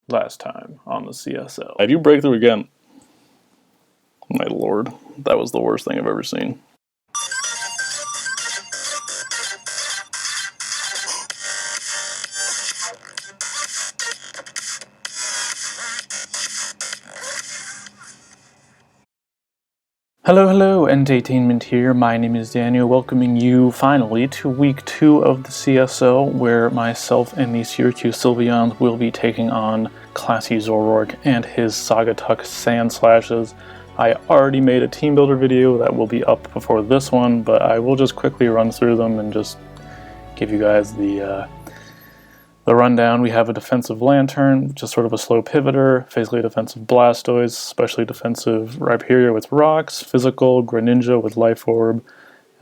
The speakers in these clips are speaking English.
last time on the CSL. I do break through again. My lord, that was the worst thing I've ever seen. Hello, EnteiTainment here. My name is Daniel, welcoming you finally to week 2 of the CSL, where myself and the Syracuse Sylveons will be taking on ClassyZoroark and his Saugatuck Sandslashes. I already made a team builder video that will be up before this one, but I will just quickly run through them and just give you guys the rundown. We have a defensive Lantern, just sort of a slow pivoter, physically defensive Blastoise, especially defensive Rhyperior with rocks, physical Greninja with Life Orb,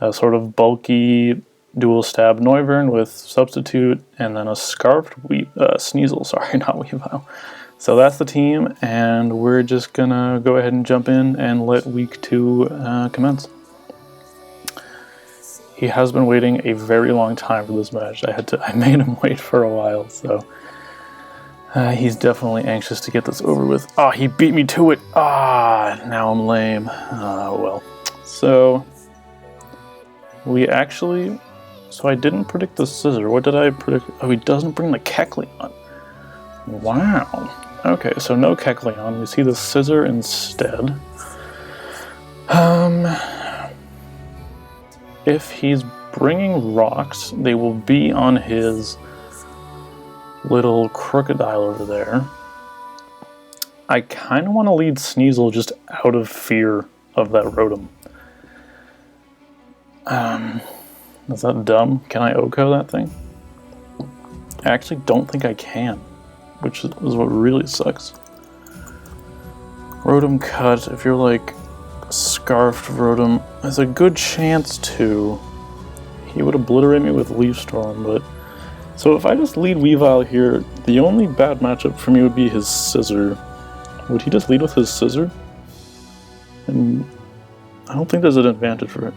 a sort of bulky dual stab Noivern with substitute, and then a scarfed Sneasel, sorry, not Weavile. So that's the team, and we're just gonna go ahead and jump in and let week 2 commence. He has been waiting a very long time for this match. I made him wait for a while, so he's definitely anxious to get this over with. Ah, he beat me to it. Ah, now I'm lame. Well. So I didn't predict the Scizor. What did I predict? Oh, he doesn't bring the Kecleon. Wow. Okay, so no Kecleon. We see the Scizor instead. If he's bringing rocks, they will be on his little crocodile over there. I kind of want to lead Sneasel just out of fear of that Rotom. Is that dumb? Can I OHKO that thing? I actually don't think I can, which is what really sucks. Rotom Cut, if you're like Scarfed Rotom, has a good chance to. He would obliterate me with Leaf Storm, but so if I just lead Weavile here, the only bad matchup for me would be his Scizor. Would he just lead with his Scizor? And I don't think there's an advantage for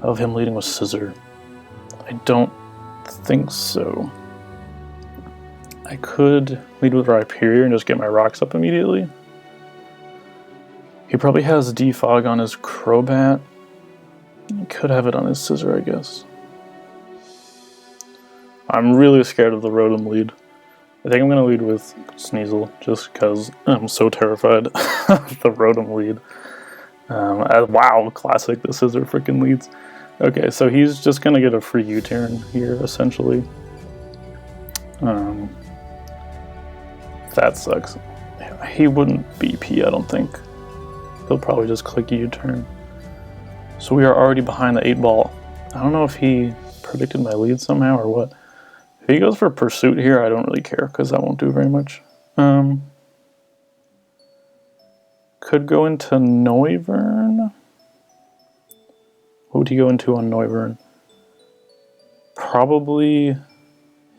of him leading with Scizor. I don't think so. I could lead with Rhyperior and just get my rocks up immediately. He probably has Defog on his Crobat. He could have it on his Scizor, I guess. I'm really scared of the Rotom lead. I think I'm going to lead with Sneasel, just because I'm so terrified of the Rotom lead. Wow, classic, the Scizor freaking leads. Okay, so he's just going to get a free U-turn here, essentially. That sucks. He wouldn't BP, I don't think. He'll probably just click U-turn. So we are already behind the 8-ball. I don't know if he predicted my lead somehow or what. If he goes for Pursuit here, I don't really care because that won't do very much. Could go into Noivern. What would he go into on Noivern? Probably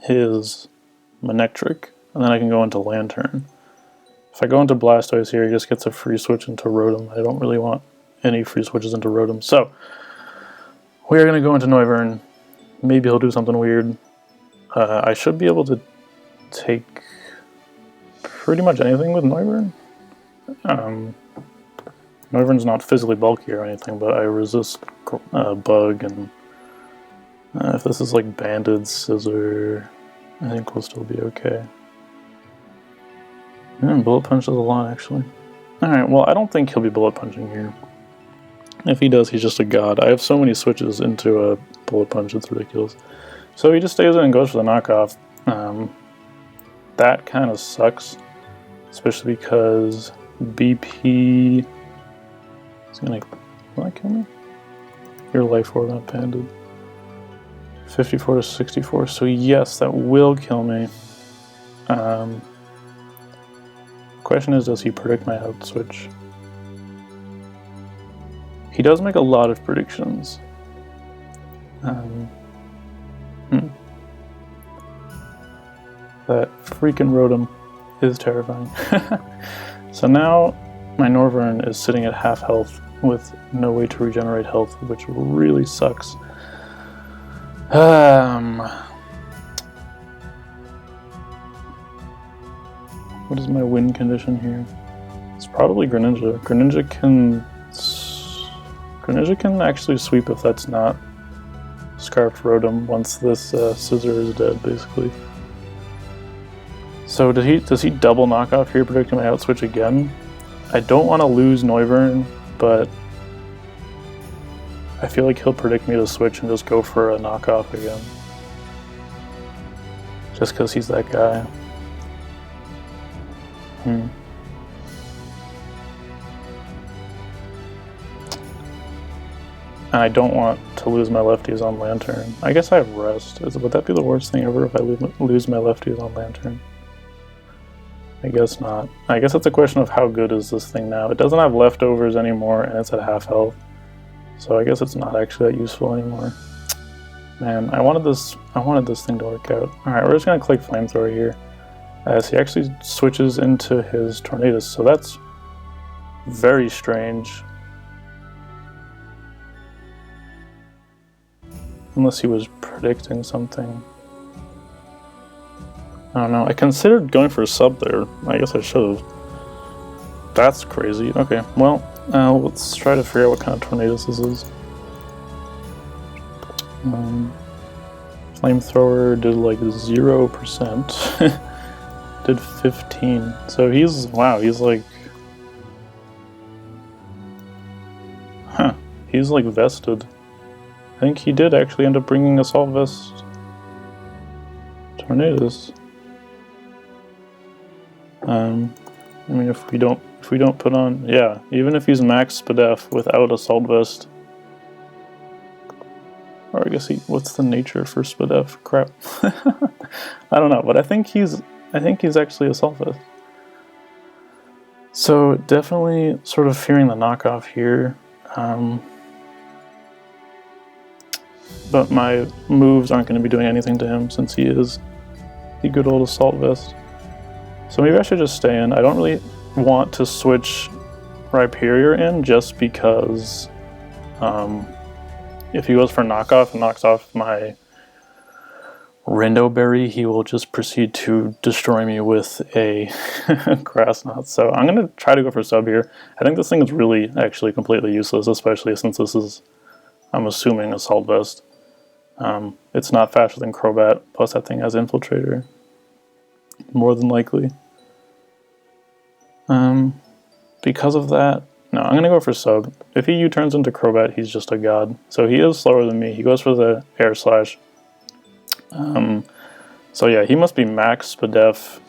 his Manectric, and then I can go into Lantern. If I go into Blastoise here, he just gets a free switch into Rotom. I don't really want any free switches into Rotom. So, we're going to go into Noivern. Maybe he'll do something weird. I should be able to take pretty much anything with Noivern. Noivern's not physically bulky or anything, but I resist Bug, and if this is like Banded Scizor, I think we'll still be okay. Bullet Punch does a lot, actually. Alright, well, I don't think he'll be Bullet Punching here. If he does, he's just a god. I have so many switches into a Bullet Punch, it's ridiculous. So he just stays in and goes for the knockoff. That kind of sucks, especially because BP is going to... Will that kill me? Your Life Orb, not Banded. 54 to 64, so yes, that will kill me. Question is, does he predict my out switch? He does make a lot of predictions. That freaking Rotom is terrifying. So now my Noivern is sitting at half health with no way to regenerate health, which really sucks. What is my win condition here? It's probably Greninja. Greninja can actually sweep if that's not Scarfed Rotom once this Scizor is dead, basically. So does he double knockoff here, predicting my outswitch again? I don't want to lose Noivern, but I feel like he'll predict me to switch and just go for a knockoff again. Just because he's that guy. And I don't want to lose my lefties on Lantern. I guess I have Rest. Would that be the worst thing ever if I lose my lefties on Lantern? I guess not. I guess it's a question of how good is this thing now. It doesn't have leftovers anymore, and it's at half health. So I guess it's not actually that useful anymore. Man, I wanted this thing to work out. Alright, we're just gonna click Flamethrower here. As he actually switches into his Tornadus, so that's very strange. Unless he was predicting something. I don't know. I considered going for a sub there. I guess I should have. That's crazy. Okay, well, let's try to figure out what kind of Tornadus this is. Flamethrower did like 0%. Did 15. So he's, wow, he's like... Huh. He's like vested. I think he did actually end up bringing Assault Vest Tornadus. I mean, if we don't put on, yeah, even if he's max Spadef without Assault Vest, or I guess what's the nature for Spadef? Crap, I don't know, but I think he's actually Assault Vest. So definitely sort of fearing the knockoff here, but my moves aren't going to be doing anything to him since he is the good old Assault Vest. So maybe I should just stay in. I don't really want to switch Rhyperior in just because if he goes for knockoff and knocks off my Rindoberry, he will just proceed to destroy me with a Grass Knot. So I'm going to try to go for sub here. I think this thing is really actually completely useless, especially since this is, I'm assuming, Assault Vest. It's not faster than Crobat, plus that thing has Infiltrator. More than likely. Because of that, no, I'm going to go for sub. If he U-turns into Crobat, he's just a god. So he is slower than me. He goes for the Air Slash. So yeah, he must be max Spadef.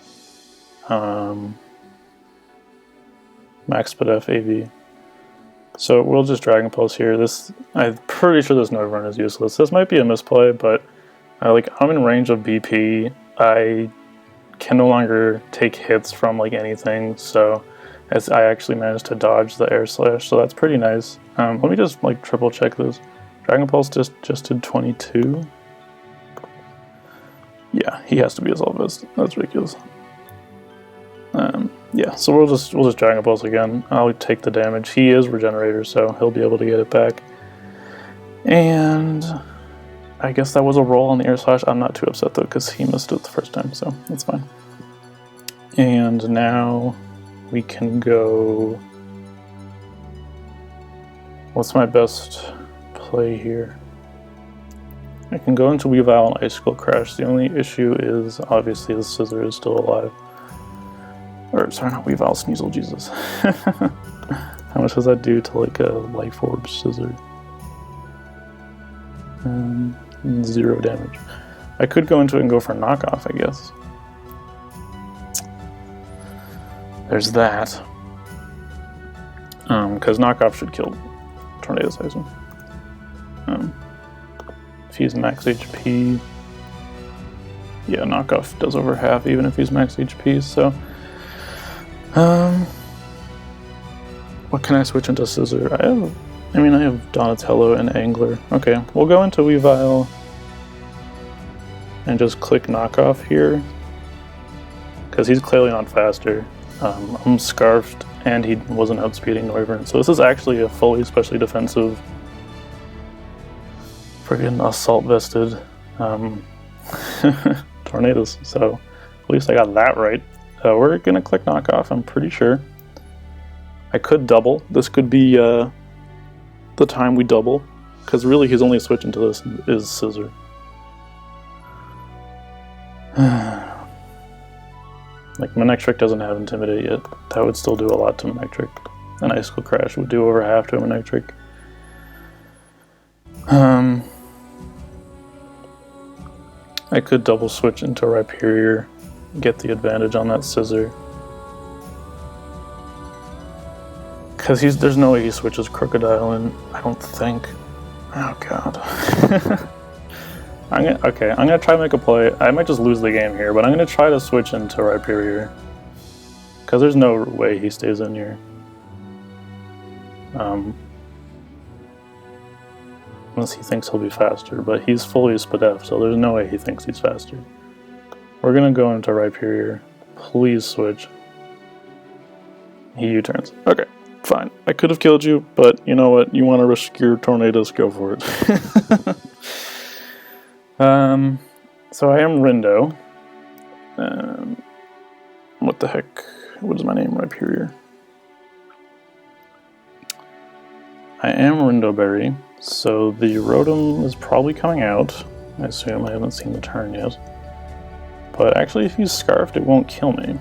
Max Spadef AV. So we'll just Dragon Pulse here. I'm pretty sure this Noivern is useless. This might be a misplay, but I'm in range of BP. I can no longer take hits from like anything, so as I actually managed to dodge the Air Slash, so that's pretty nice. Let me just like triple check this. Dragon Pulse just did 22. Yeah, he has to be Assault Vest. That's ridiculous. Yeah, so we'll just Dragon Pulse again. I'll take the damage. He is Regenerator, so he'll be able to get it back. And I guess that was a roll on the Air Slash. I'm not too upset though, because he missed it the first time, so that's fine. And now we can go... What's my best play here? I can go into Weavile and Icicle Crash. The only issue is, obviously, the Scizor is still alive. Or, sorry, not Weavile, Sneasel, Jesus. How much does that do to, like, a Life Orb Scizor? 0 damage. I could go into it and go for knockoff, I guess. There's that. Because knockoff should kill Tornado Sizer. If he's max HP, yeah, knockoff does over half even if he's max HP, so what can I switch into Scizor? I have Donatello and Angler. Okay, we'll go into Weavile and just click knockoff here because he's clearly not faster. I'm Scarfed and he wasn't outspeeding Noivern, so this is actually a fully specially defensive friggin' Assault Vested Tornadoes, so at least I got that right. We're gonna click knockoff, I'm pretty sure. I could double. This could be the time we double, because really he's only switching to this is scissor. Like, Manectric doesn't have Intimidate yet. That would still do a lot to Manectric. An Icicle Crash would do over half to a Manectric. I could double switch into Rhyperior, get the advantage on that scissor. Because there's no way he switches Crocodile in, I don't think. Oh god. I'm gonna try to make a play. I might just lose the game here, but I'm gonna try to switch into Rhyperior. Because there's no way he stays in here. Unless he thinks he'll be faster, but he's fully Spadef, so there's no way he thinks he's faster. We're gonna go into Rhyperior. Please switch. He U-turns. Okay, fine. I could have killed you, but you know what? You want to risk your tornadoes, go for it. So I am Rindo. What the heck? What is my name? Rhyperior. I am Rindoberry, so the Rotom is probably coming out. I assume. I haven't seen the turn yet. But actually, if he's Scarfed, it won't kill me.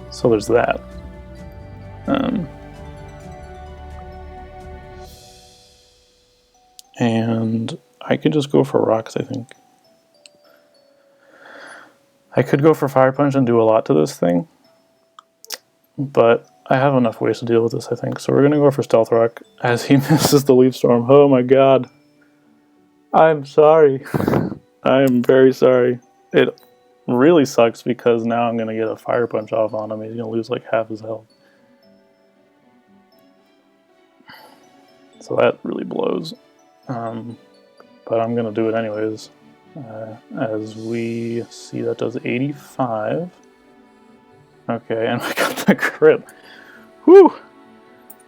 So there's that. And I could just go for rocks, I think. I could go for Fire Punch and do a lot to this thing. But I have enough ways to deal with this, I think. So we're going to go for Stealth Rock as he misses the Leaf Storm. Oh my god. I'm sorry. I am very sorry. It really sucks because now I'm going to get a Fire Punch off on him. He's going to lose like half his health. So that really blows. But I'm going to do it anyways. As we see, that does 85. Okay, and I got the crit. Whew!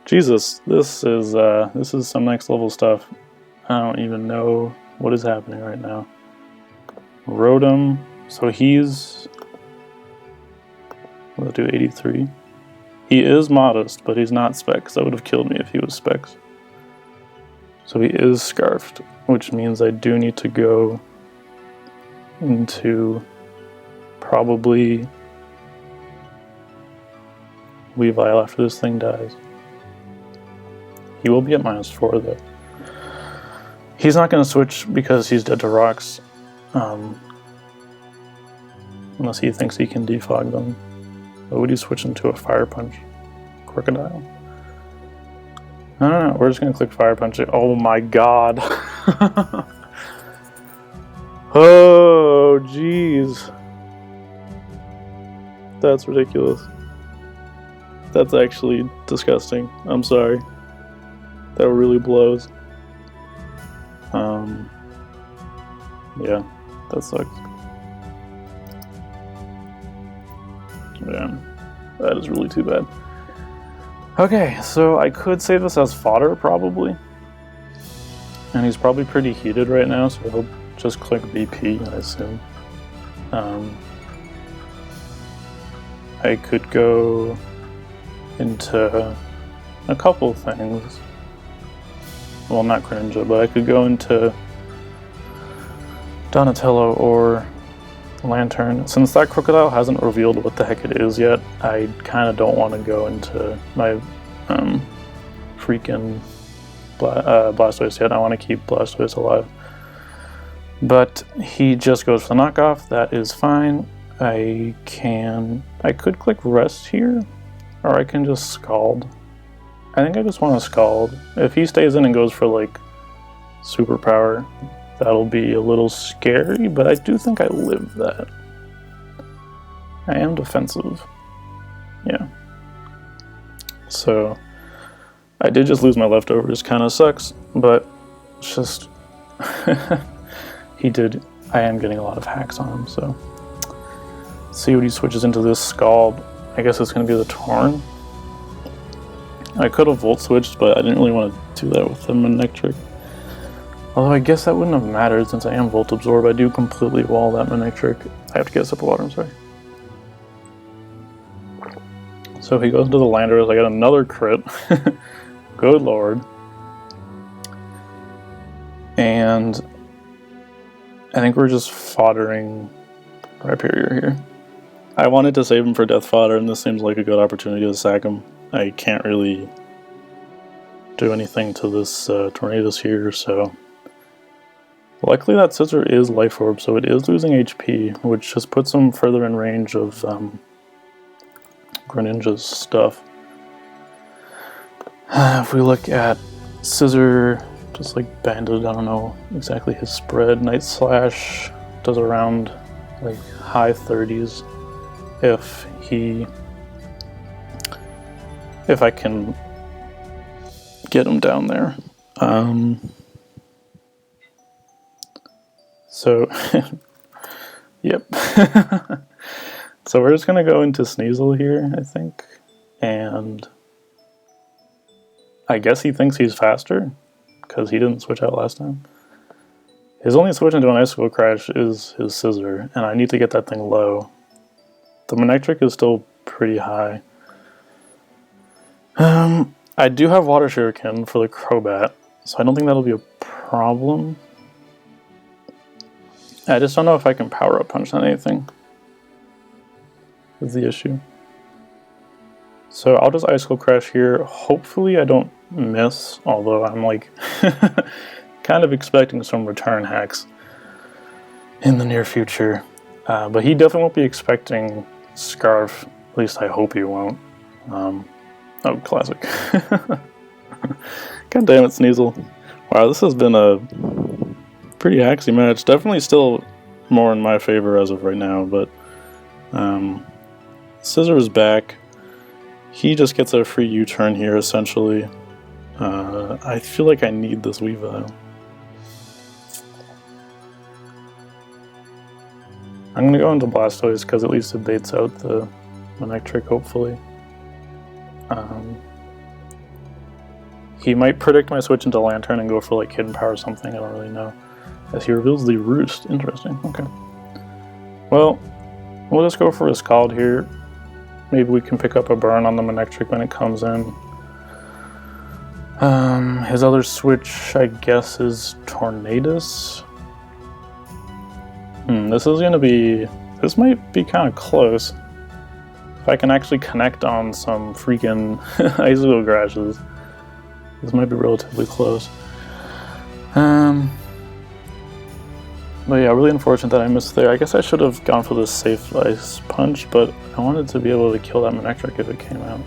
Jesus, this is some next level stuff. I don't even know what is happening right now. Rotom, so he's... We'll do 83. He is modest, but he's not Specs. That would have killed me if he was Specs. So he is Scarfed, which means I do need to go into probably Weavile after this thing dies. He will be at -4 though. He's not going to switch because he's dead to rocks. Unless he thinks he can defog them. But would he switch into a Fire Punch? Crocodile? I don't know, we're just going to click Fire Punch. Oh my god. Oh, jeez. That's ridiculous. That's actually disgusting. I'm sorry. That really blows. Yeah, that sucks. Yeah, that is really too bad. Okay, so I could save this as fodder, probably. And he's probably pretty heated right now, so he'll just click BP, I assume. I could go into a couple things. Well, not Greninja, but I could go into Donatello or Lantern. Since that Crocodile hasn't revealed what the heck it is yet, I kind of don't want to go into my freaking Blastoise yet. I want to keep Blastoise alive. But he just goes for the knockoff. That is fine. I could click Rest here, or I can just Scald. I think I just want to Scald. If he stays in and goes for like Superpower, that'll be a little scary, but I do think I live that. I am defensive. Yeah. So I did just lose my leftovers, kind of sucks, but it's just I am getting a lot of hacks on him, so let's see what he switches into this Scald. I guess it's going to be the Torn. I could have Volt switched, but I didn't really want to do that with the Manectric. Although I guess that wouldn't have mattered since I am Volt Absorb. I do completely wall that Manectric. I have to get a sip of water, I'm sorry. So he goes into the Landorus. I got another crit. Good lord. And I think we're just foddering Rhyperior here. I wanted to save him for Death Fodder, and this seems like a good opportunity to sack him. I can't really do anything to this Tornadus here, so... Luckily that Scissor is Life Orb, so it is losing HP, which just puts him further in range of Greninja's stuff. If we look at Scissor, just like Banded, I don't know exactly his spread. Night Slash does around like high 30s if I can get him down there. So, yep. So we're just gonna go into Sneasel here, I think, and I guess he thinks he's faster because he didn't switch out last time. His only switch into an Icicle Crash is his Scissor, and I need to get that thing low. The Manectric is still pretty high. I do have Water Shuriken for the Crobat, so I don't think that'll be a problem. I just don't know if I can Power Up Punch on anything. Is the issue. So I'll just Icicle Crash here. Hopefully I don't miss, although I'm like kind of expecting some return hacks in the near future. But he definitely won't be expecting Scarf. At least I hope he won't. Oh, classic. God damn it, Sneasel. Wow, this has been a pretty hacksy match. Definitely still more in my favor as of right now, but Scissor is back. He just gets a free U-turn here, essentially. I feel like I need this Weavile. I'm going to go into Blastoise because at least it baits out the Manectric, hopefully. He might predict my switch into Lantern and go for like Hidden Power or something, I don't really know. As he reveals the Roost. Interesting, okay. Well, we'll just go for a Scald here. Maybe we can pick up a burn on the Manectric when it comes in. His other switch, I guess, is Tornadus. This is gonna be... This might be kind of close. If I can actually connect on some freaking Icicle Crashes, this might be relatively close. But yeah, really unfortunate that I missed there. I guess I should have gone for the safe Ice Punch, but I wanted to be able to kill that Manectric if it came out.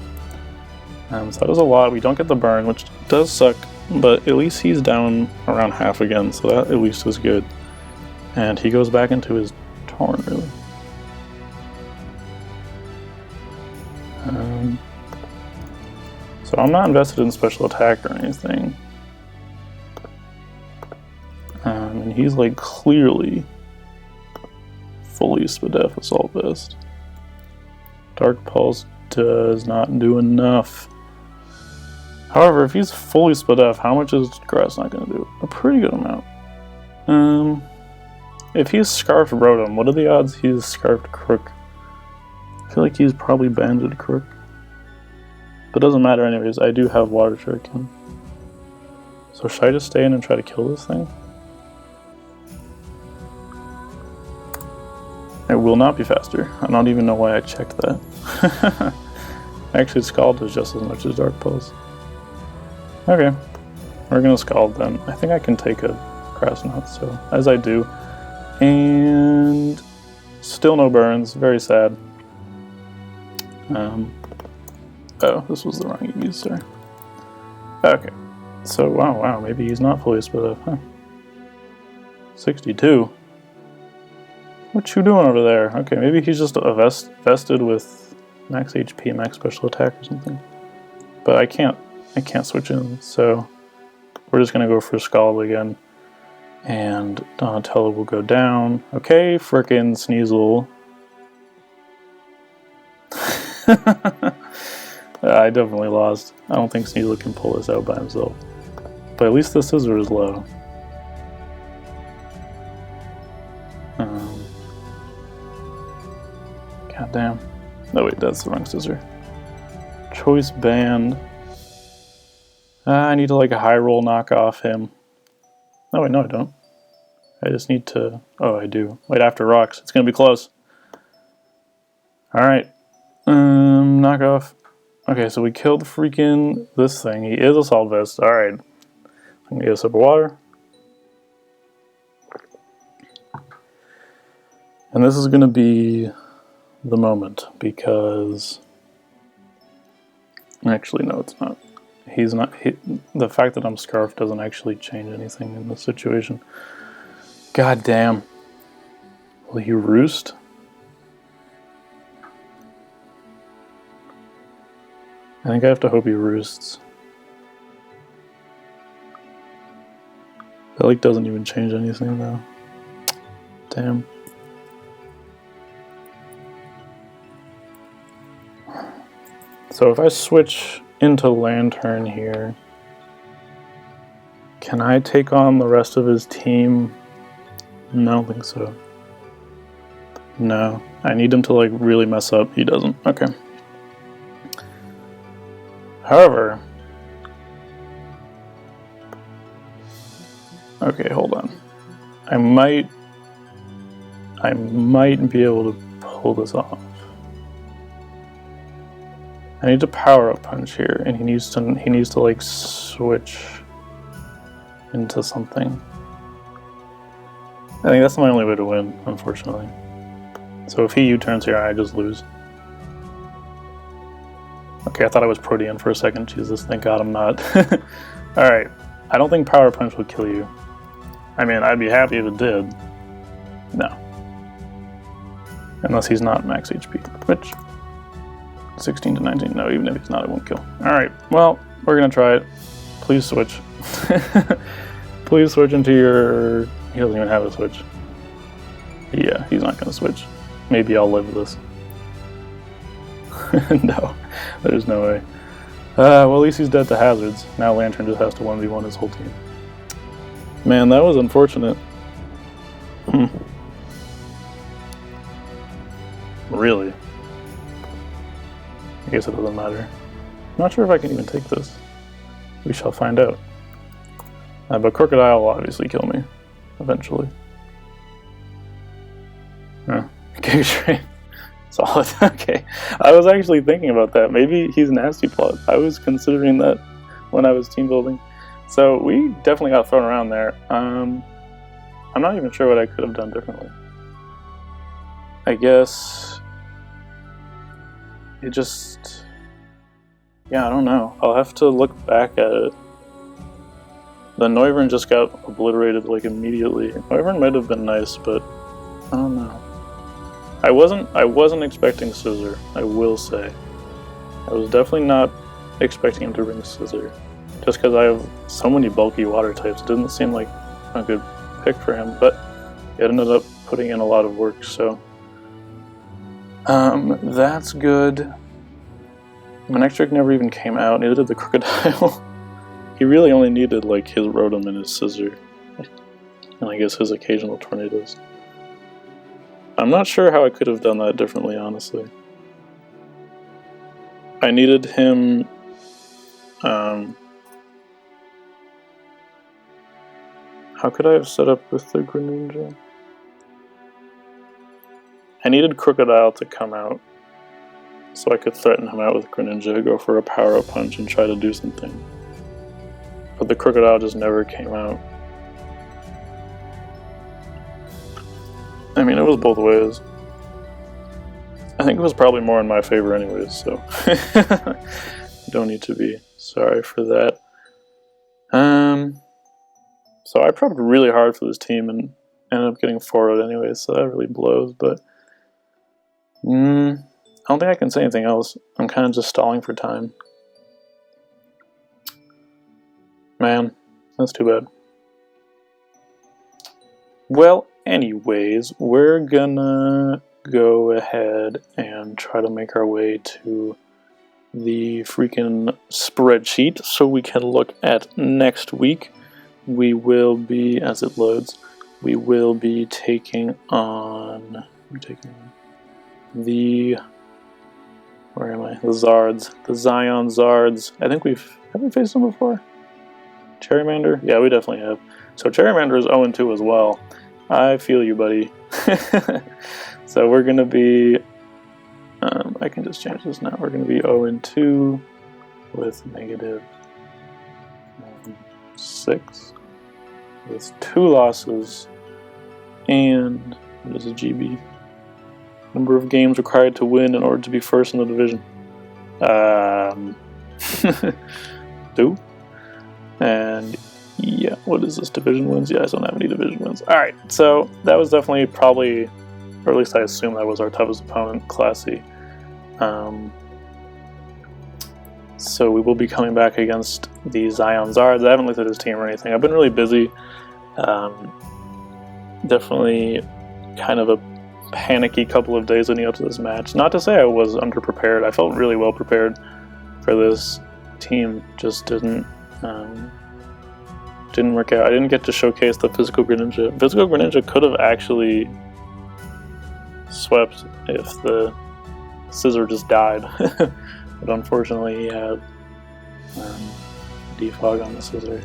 So that was a lot. We don't get the burn, which does suck, but at least he's down around half again, so that at least is good. And he goes back into his Torn, really. So I'm not invested in special attack or anything. And he's like clearly fully Spadef Assault Vest. Dark Pulse does not do enough. However, if he's fully Spadef, how much is Grass not going to do? A pretty good amount. If he's Scarfed Rotom, what are the odds he's Scarfed Crook? I feel like he's probably Banded Crook. But it doesn't matter anyways, I do have Water Shuriken. So should I just stay in and try to kill this thing? It will not be faster. I don't even know why I checked that. Actually, Scald does just as much as Dark Pulse. Okay, we're gonna Scald then. I think I can take a Grass Knot, so as I do. And still no burns, very sad. Oh, this was the wrong EV, sir. Okay, so wow, maybe he's not fully split up, huh? 62. What you doing over there? Okay, maybe he's just a vested with max HP, max special attack or something. But I can't switch in, so we're just gonna go for Scald again. And Donatello will go down. Okay, frickin' Sneasel. I definitely lost. I don't think Sneasel can pull this out by himself. But at least the Scissor is low. God damn. No, wait, that's the wrong scissor. Choice band. I need to like a high roll knock off him. Oh, wait, no, I don't. I just need to... Oh, I do. Wait, after rocks. It's going to be close. Alright. Knock off. Okay, so we killed freaking this thing. He is a salt vest. Alright. I'm going to get a sip of water. And this is going to be the moment, because... Actually, no, it's not. He's not... The fact that I'm scarfed doesn't actually change anything in this situation. God damn. Will he roost? I think I have to hope he roosts. That like doesn't even change anything though. Damn. So if I switch into Lantern here, can I take on the rest of his team? No, I don't think so. No, I need him to like really mess up. He doesn't. Okay. However, okay, hold on. I might be able to pull this off. I need to power up punch here, and he needs to like switch into something. I think that's my only way to win, unfortunately. So if he U-turns here, I just lose. Okay, I thought I was Protean for a second. Jesus, thank God I'm not. Alright, I don't think Power Punch would kill you. I mean, I'd be happy if it did. No. Unless he's not max HP, which... 16 to 19, no, even if he's not, it won't kill. Alright, well, we're gonna try it. Please switch. Please switch into your... He doesn't even have a switch. Yeah, he's not gonna switch. Maybe I'll live with this. No, there's no way. Well, at least he's dead to hazards. Now Lantern just has to 1v1 his whole team. Man, that was unfortunate. Really? I guess it doesn't matter. I'm not sure if I can even take this. We shall find out. But Crocodile will obviously kill me. Eventually. Okay, great. Solid. Okay. I was actually thinking about that. Maybe he's Nasty Plot. I was considering that when I was team building. So we definitely got thrown around there. I'm not even sure what I could have done differently. I guess... It just... Yeah, I don't know. I'll have to look back at it. The Noivern just got obliterated like immediately. Noivern might have been nice, but I don't know. I wasn't expecting Scissor, I will say. I was definitely not expecting him to bring Scissor. Just because I have so many bulky water types, it didn't seem like a good pick for him, but it ended up putting in a lot of work, so... that's good. My next trick never even came out, neither did the Crocodile. He really only needed like his Rotom and his Scissor. And I guess his occasional Tornadoes. I'm not sure how I could have done that differently, honestly. I needed him... How could I have set up with the Greninja? I needed Crocodile to come out so I could threaten him out with Greninja, go for a power-up punch and try to do something. But the Crocodile just never came out. I mean, it was both ways. I think it was probably more in my favor anyways, so... Don't need to be sorry for that. So I prepped really hard for this team and ended up getting 4-0 anyways, so that really blows, but... I don't think I can say anything else. I'm kind of just stalling for time. Man, that's too bad. Well, anyways, we're gonna go ahead and try to make our way to the freaking spreadsheet so we can look at next week. We will be, as it loads, we will be taking on... where am I? The Zards, the Zion Zards. I think have we faced them before? Cherrymander? Yeah, we definitely have. So Cherrymander is 0-2 as well. I feel you, buddy. So we're gonna be, I can just change this now. We're gonna be 0-2 with -6, with 2 losses, and what is a GB? Number of games required to win in order to be first in the division. 2. And yeah, what is this, division wins? Yeah, I don't have any division wins. Alright, so that was definitely probably, or at least I assume that was our toughest opponent, Classy. So we will be coming back against the Zion Zards. I haven't looked at his team or anything. I've been really busy. Definitely kind of a panicky couple of days leading up to this match. Not to say I was underprepared. I felt really well prepared for this. Team just didn't work out. I didn't get to showcase the Physical Greninja. Physical Greninja could have actually swept if the Scissor just died. But unfortunately he had defog on the Scissor.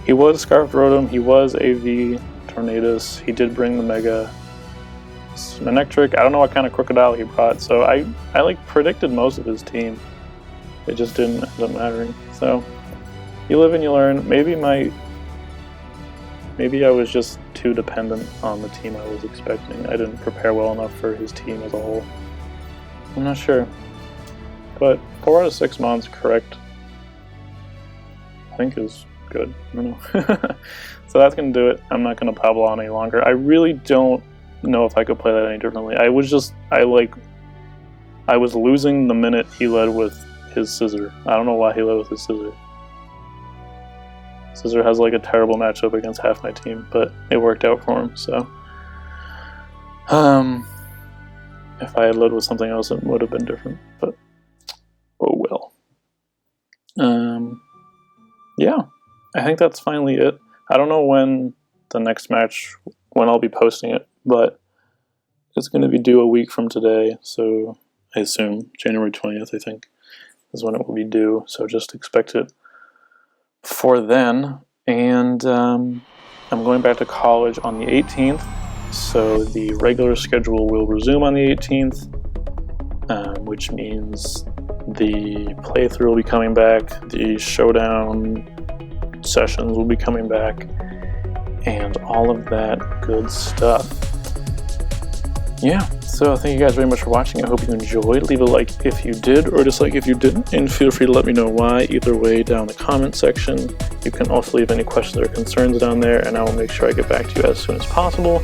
He was Scarfed Rotom, he was AV Tornadus, he did bring the Mega Manectric. I don't know what kind of Crocodile he brought, so I like predicted most of his team. It just didn't end up mattering. So you live and you learn. Maybe I was just too dependent on the team I was expecting. I didn't prepare well enough for his team as a whole. I'm not sure. But 4 out of 6 mons correct, I think is good. I don't know. So that's going to do it. I'm not going to babble on any longer. I really don't know if I could play that any differently. I was losing the minute he led with his Scissor. I don't know why he led with his Scissor. Scissor has like a terrible matchup against half my team, but it worked out for him, so. If I had led with something else, it would have been different, but oh well. Yeah, I think that's finally it. I don't know when the next match, when I'll be posting it, but it's going to be due a week from today, so I assume January 20th, I think, is when it will be due, so just expect it for then. And I'm going back to college on the 18th, so the regular schedule will resume on the 18th, which means the playthrough will be coming back, the showdown sessions will be coming back, and all of that good stuff. Yeah, so thank you guys very much for watching. I hope you enjoyed. Leave a like if you did, or dislike if you didn't, and feel free to let me know why either way down in the comment section. You can also leave any questions or concerns down there, and I will make sure I get back to you as soon as possible.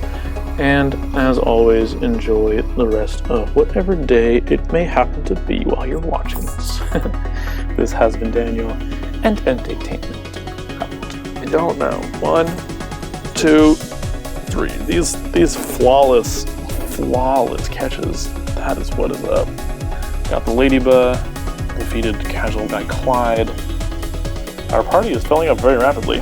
And as always, enjoy the rest of whatever day it may happen to be while you're watching this. This has been Daniel, and EnteiTainment out. I don't know. 1, 2, 3. These flawless catches. That is what is up. Got the Ladybug, defeated casual guy Clyde. Our party is filling up very rapidly.